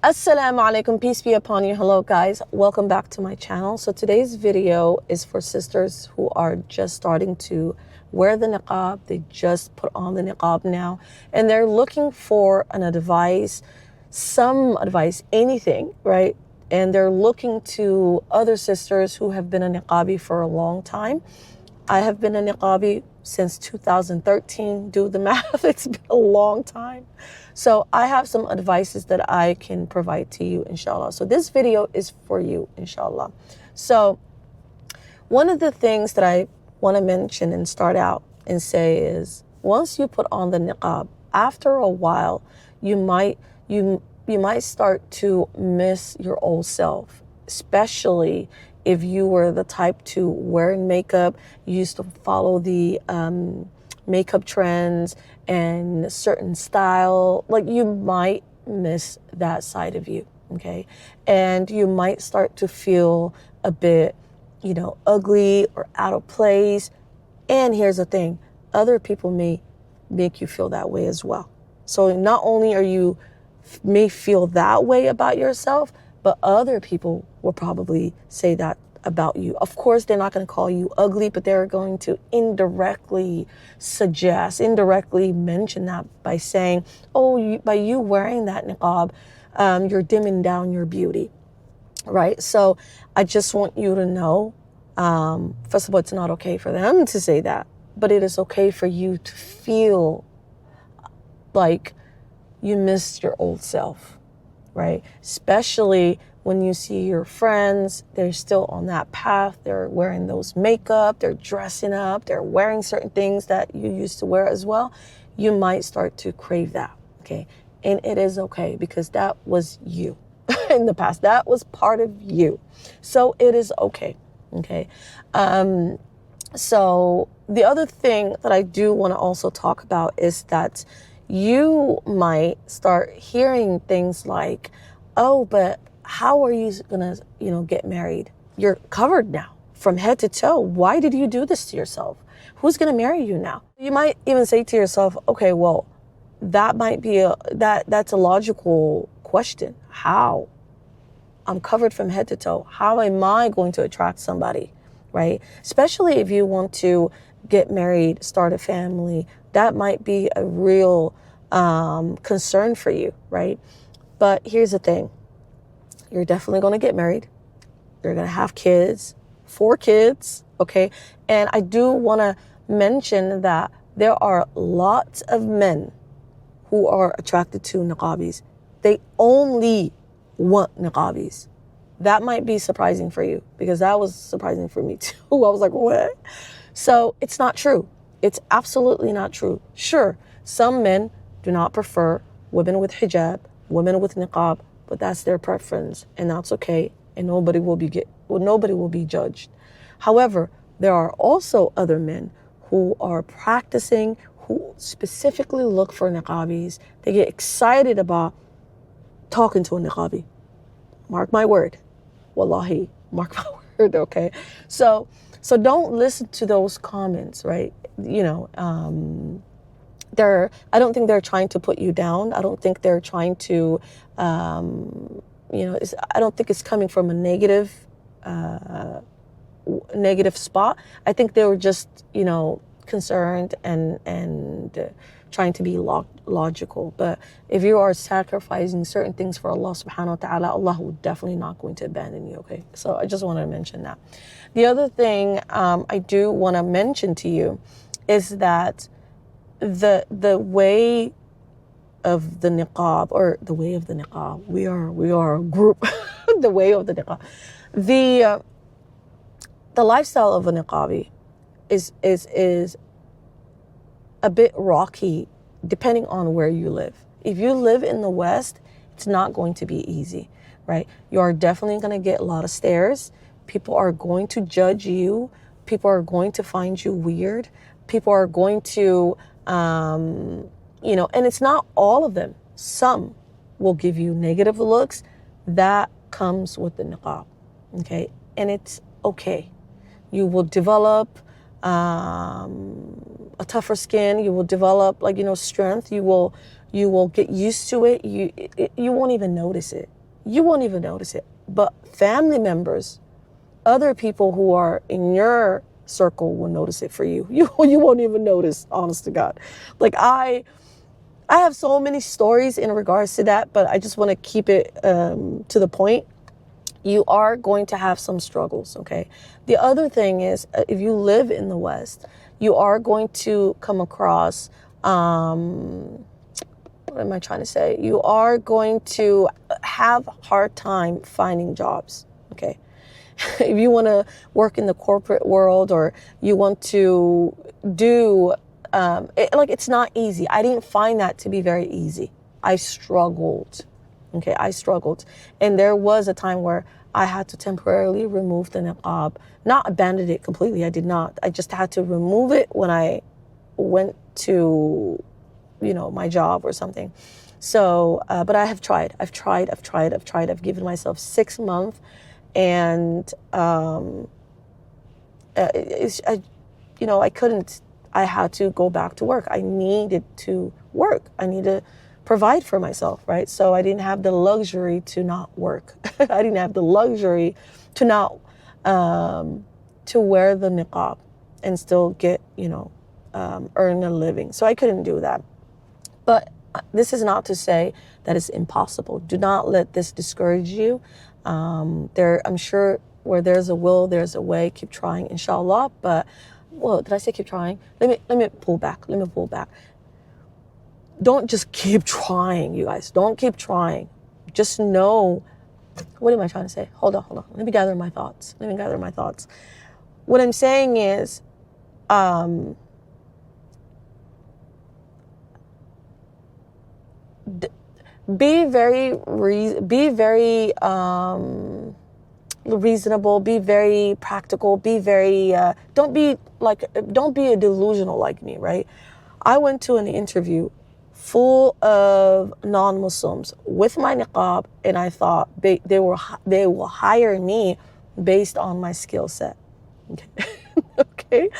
Assalamu alaikum, peace be upon you. Hello guys, welcome back to my channel. So today's video is for sisters who are just starting to wear the niqab. They just put on the niqab now and they're looking for an advice, some advice, anything, right? And they're looking to other sisters who have been a niqabi for a long time. I have been a niqabi since 2013. Do the math, it's been a long time. So I have some advices that I can provide to you, inshallah. So this video is for you, inshallah. So one of the things that I want to mention and start out and say is, once you put on the niqab, after a while, you might start to miss your old self, especially if you were the type to wear makeup. You used to follow the makeup trends and certain style, like you might miss that side of you, okay? And you might start to feel a bit, ugly or out of place. And here's the thing, other people may make you feel that way as well. So not only are you may feel that way about yourself, but other people will probably say that about you. Of course, they're not going to call you ugly, but they're going to indirectly mention that by saying, oh, by you wearing that niqab, you're dimming down your beauty, right? So I just want you to know, first of all, it's not okay for them to say that, but it is okay for you to feel like you missed your old self, right? Especially when you see your friends, they're still on that path. They're wearing those makeup, they're dressing up, they're wearing certain things that you used to wear as well. You might start to crave that, okay? And it is okay because that was you in the past. That was part of you. So it is okay, okay? So the other thing that I do want to also talk about is that you might start hearing things like, oh, but how are you gonna, get married? You're covered now from head to toe. Why did you do this to yourself? Who's gonna marry you now? You might even say to yourself, okay, well, that might be that's a logical question. How? I'm covered from head to toe. How am I going to attract somebody, right? Especially if you want to get married, start a family, that might be a real concern for you, right? But here's the thing. You're definitely going to get married. You're going to have kids, 4 kids, okay? And I do want to mention that there are lots of men who are attracted to niqabis. They only want niqabis. That might be surprising for you because that was surprising for me too. I was like, what? So it's not true. It's absolutely not true. Sure, some men do not prefer women with hijab, women with niqab, but that's their preference, and that's okay, and nobody will be judged. However, there are also other men who are practicing, who specifically look for niqabis. They get excited about talking to a niqabi. Mark my word. Wallahi, mark my word, okay? So don't listen to those comments, right? I don't think they're trying to put you down. I don't think they're trying to, I don't think it's coming from a negative spot. I think they were just, concerned and trying to be logical. But if you are sacrificing certain things for Allah subhanahu wa ta'ala, Allah will definitely not going to abandon you, okay? So I just wanted to mention that. The other thing I do want to mention to you is that the way of the niqab, or the way of the niqab, we are a group, the way of the niqab. The lifestyle of a niqabi is a bit rocky depending on where you live. If you live in the West, it's not going to be easy, right? You are definitely going to get a lot of stares. People are going to judge you. People are going to find you weird. People are going to and it's not all of them. Some will give you negative looks. That comes with the niqab, okay? And it's okay. You will develop a tougher skin. You will develop, strength. You You will get used to it. You won't even notice it. You won't even notice it. But family members, other people who are in your circle will notice it for you. You won't even notice, honest to God. Like I have so many stories in regards to that, but I just want to keep it to the point. You are going to have some struggles, okay? The other thing is, if you live in the West, you are going to come across, what am I trying to say? You are going to have a hard time finding jobs, okay? If you want to work in the corporate world, or you want to do, it's not easy. I didn't find that to be very easy. I struggled. Okay, I struggled. And there was a time where I had to temporarily remove the niqab. Not abandon it completely, I did not. I just had to remove it when I went to, my job or something. So, but I have tried. I've I've given myself 6 months, and I couldn't. I had to go back to work. I needed to work. I needed to provide for myself, right? So I didn't have the luxury to not work. I didn't have the luxury to not to wear the niqab and still get, earn a living. So I couldn't do that. But this is not to say that it's impossible. Do not let this discourage you. I'm sure where there's a will, there's a way. Keep trying, inshallah. But, well, did I say keep trying? Let me pull back. Don't just keep trying, you guys. Don't keep trying. Just know, what am I trying to say? Hold on. Let me gather my thoughts. What I'm saying is, be very reasonable, be very practical, be very, don't be a delusional like me, right? I went to an interview full of non-Muslims with my niqab, and I thought they will hire me based on my skill set. Okay.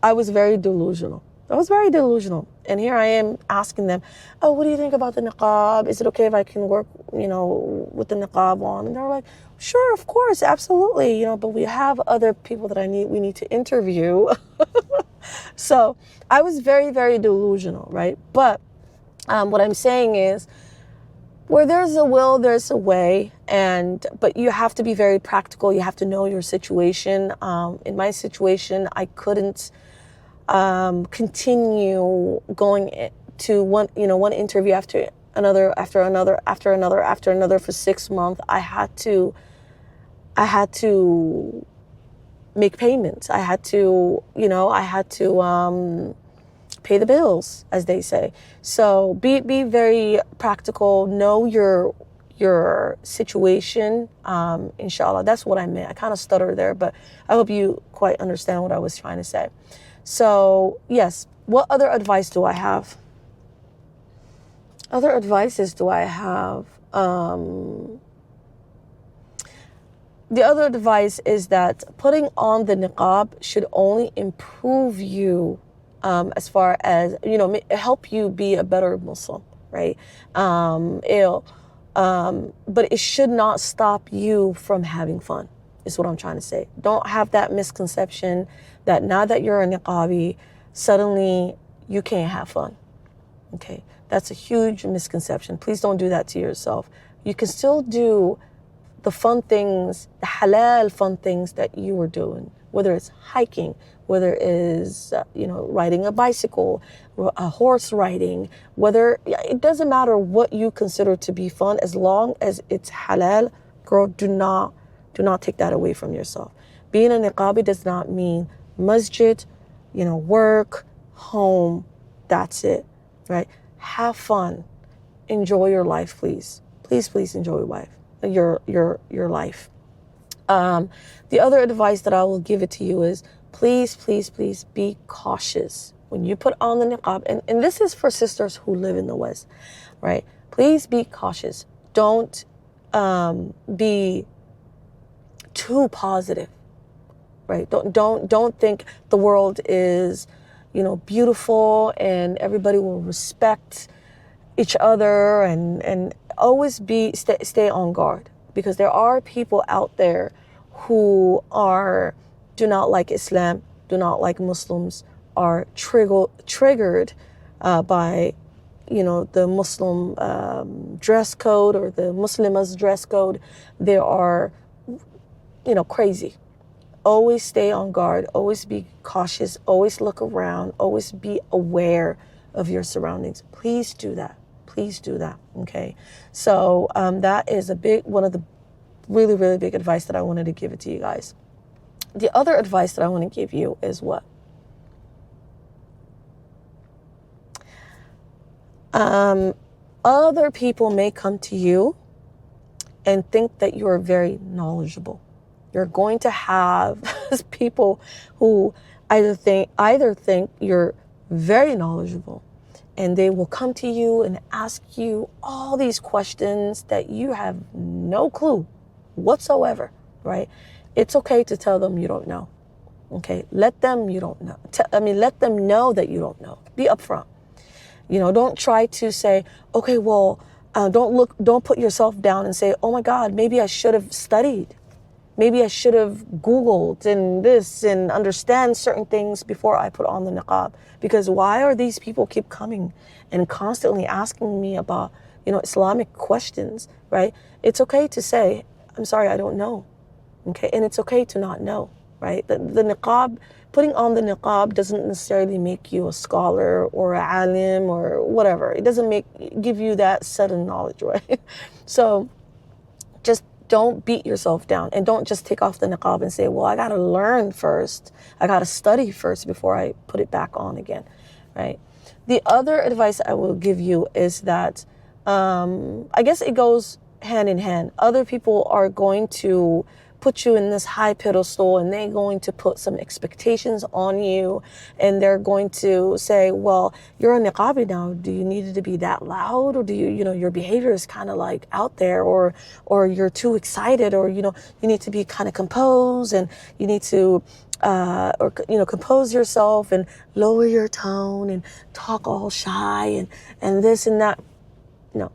I was very delusional. And here I am asking them, oh, what do you think about the niqab? Is it okay if I can work, with the niqab on? And they're like, sure, of course, absolutely, but we have other people that we need to interview. So I was very, very delusional, right? But what I'm saying is, where there's a will, there's a way, but you have to be very practical. You have to know your situation. In my situation, I couldn't continue going to one interview after another for 6 months. I had to make payments. I had to pay the bills, as they say. So be very practical. Know your situation. Inshallah, that's what I meant. I kind of stuttered there, but I hope you quite understand what I was trying to say. So yes, what other advice do I have? The other advice is that putting on the niqab should only improve you, as far as, help you be a better Muslim, right? But it should not stop you from having fun, is what I'm trying to say. Don't have that misconception that now that you're a niqabi, suddenly you can't have fun, okay? That's a huge misconception. Please don't do that to yourself. You can still do the fun things, the halal fun things that you were doing, whether it's hiking, whether it is, riding a bicycle, a horse riding, it doesn't matter what you consider to be fun, as long as it's halal. Girl, do not take that away from yourself. Being a niqabi does not mean masjid, work, home, that's it, right? Have fun. Enjoy your life, please. Please enjoy your life. The other advice that I will give it to you is, please be cautious when you put on the niqab. And this is for sisters who live in the West, right? Please be cautious. Don't be too positive, right? Don't think the world is, beautiful, and everybody will respect each other, and always stay on guard, because there are people out there who do not like Islam, do not like Muslims, are triggered by the Muslim dress code, or the Muslima's dress code. They are crazy. Always stay on guard, always be cautious, always look around, always be aware of your surroundings. Please do that. Please do that. Okay. So that is one of the really, really big advice that I wanted to give it to you guys. The other advice that I want to give you is what? Other people may come to you and think that you are very knowledgeable. You're going to have people who either think you're very knowledgeable, and they will come to you and ask you all these questions that you have no clue whatsoever, right? It's okay to tell them you don't know. Okay, let them let them know that you don't know. Be upfront. Don't try to say, okay, well, don't put yourself down and say, oh my God, maybe I should have studied. Maybe I should have Googled and understand certain things before I put on the niqab. Because why are these people keep coming and constantly asking me about, Islamic questions, right? It's okay to say, I'm sorry, I don't know. Okay, and it's okay to not know, right? The niqab, putting on the niqab doesn't necessarily make you a scholar or a alim or whatever. It doesn't give you that sudden knowledge, right? So just don't beat yourself down, and don't just take off the niqab and say, well, I got to learn first. I got to study first before I put it back on again, right? The other advice I will give you is that I guess it goes hand in hand. Other people are going to put you in this high pedestal, and they're going to put some expectations on you, and they're going to say, well, you're a niqabi now. Do you need it to be that loud? Or do your behavior is kind of like out there, or you're too excited, or, you need to be kind of composed, and you need to, compose yourself and lower your tone and talk all shy and this and that. No,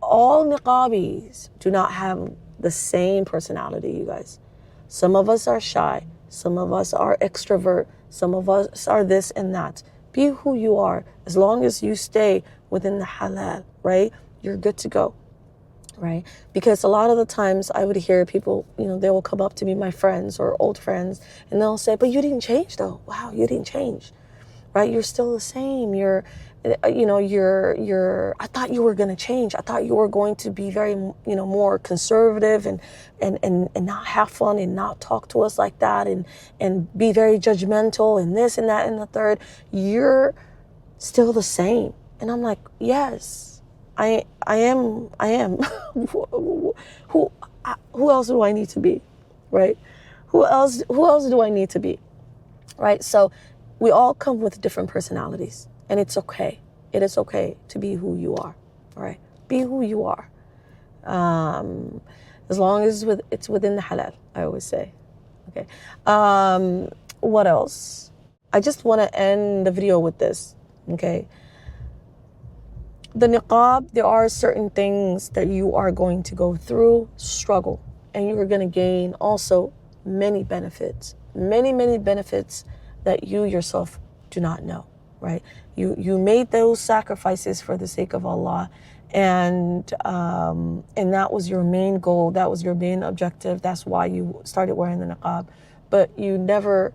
all niqabis do not have the same personality, you guys. Some of us are shy. Some of us are extrovert. Some of us are this and that. Be who you are. As long as you stay within the halal, right? You're good to go, right? Because a lot of the times I would hear people, they will come up to me, my friends or old friends, and they'll say, but you didn't change though. Wow, you didn't change, right? You're still the same. I thought you were going to change. I thought you were going to be very, more conservative and not have fun and not talk to us like that and be very judgmental and this and that and the third. You're still the same. And I'm like, yes, I am. Who else do I need to be, right? Who else do I need to be, right? So we all come with different personalities. And it's okay. It is okay to be who you are, all right? Be who you are. As long as it's within the halal, I always say, okay? What else? I just want to end the video with this, okay? The niqab, there are certain things that you are going to go through, struggle, and you are going to gain also many benefits, many benefits that you yourself do not know. Right? You made those sacrifices for the sake of Allah, and that was your main goal. That was your main objective. That's why you started wearing the niqab. But you never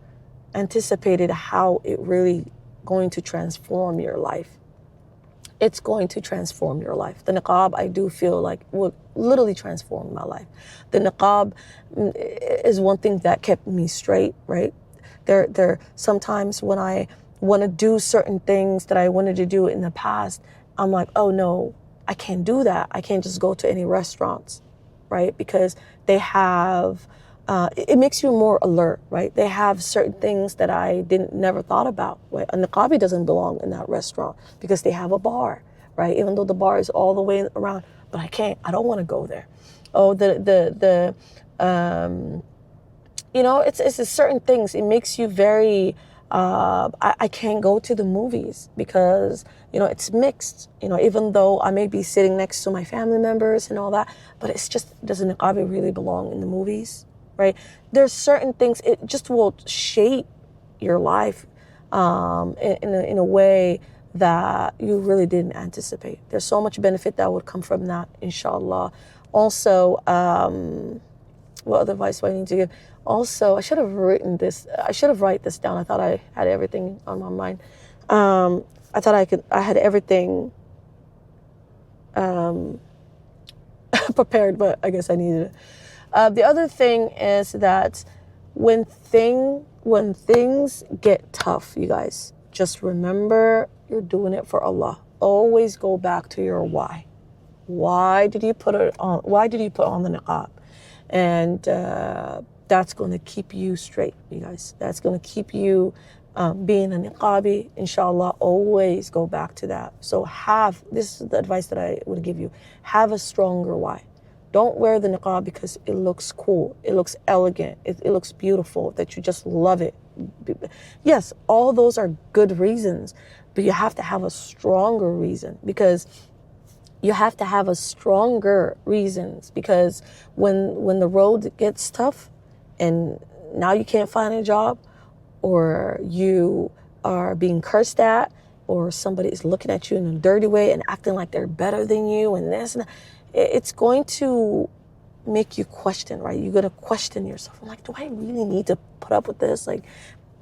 anticipated how it really going to transform your life. It's going to transform your life. The niqab, I do feel like, will literally transform my life. The niqab is one thing that kept me straight, right? There sometimes when I want to do certain things that I wanted to do in the past, I'm like, oh no, I can't do that. I can't just go to any restaurants, right? Because they have, it makes you more alert, right? They have certain things that I never thought about. Right? A niqabi doesn't belong in that restaurant because they have a bar, right? Even though the bar is all the way around, but I don't want to go there. Oh, it's certain things. It makes you very I can't go to the movies because, it's mixed. Even though I may be sitting next to my family members and all that, but it's just, does a niqabi really belong in the movies, right? There's certain things, it just will shape your life in a way that you really didn't anticipate. There's so much benefit that would come from that, inshallah. Also, what other advice do I need to give? Also, I should have written this. I should have write this down. I thought I had everything on my mind. I thought I had everything prepared, but I guess I needed it. The other thing is that when things get tough, you guys, just remember you're doing it for Allah. Always go back to your why. Why did you put it on? Why did you put on the niqab? And that's going to keep you straight, you guys. That's going to keep you being a niqabi, inshallah. Always go back to that. So this is the advice that I would give you. Have a stronger why. Don't wear the niqab because it looks cool, it looks elegant, it looks beautiful, that you just love it. Yes, all those are good reasons, but you have to have a stronger reason, because when the road gets tough and now you can't find a job, or you are being cursed at, or somebody is looking at you in a dirty way and acting like they're better than you and this and that, it's going to make you question, right? You're going to question yourself. I'm like, do I really need to put up with this? Like,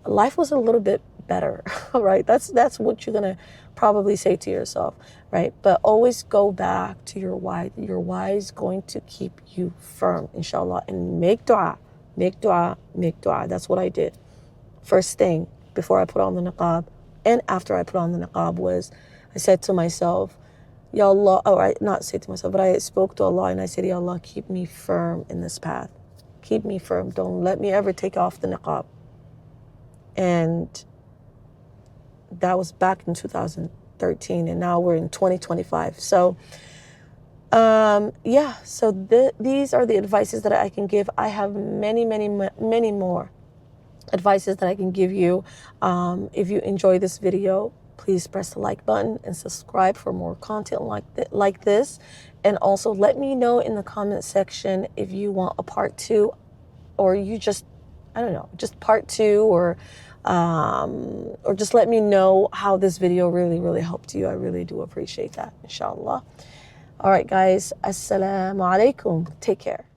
life was a little bit better, right? That's what you're going to probably say to yourself, right? But always go back to your why. Your why is going to keep you firm, inshallah. And make dua, make dua, make dua. That's what I did. First thing, before I put on the niqab and after I put on the niqab, was I said to myself, Ya Allah, not say to myself, but I spoke to Allah and I said, Ya Allah, keep me firm in this path. Keep me firm. Don't let me ever take off the niqab. And that was back in 2013, and now we're in 2025. So, these are the advices that I can give. I have many, many, many more advices that I can give you. If you enjoy this video, please press the like button and subscribe for more content like this. And also let me know in the comment section if you want a part 2, or you just, I don't know, just part 2, or just let me know how this video really, really helped you. I really do appreciate that, inshallah. All right, guys. Assalamu alaikum. Take care.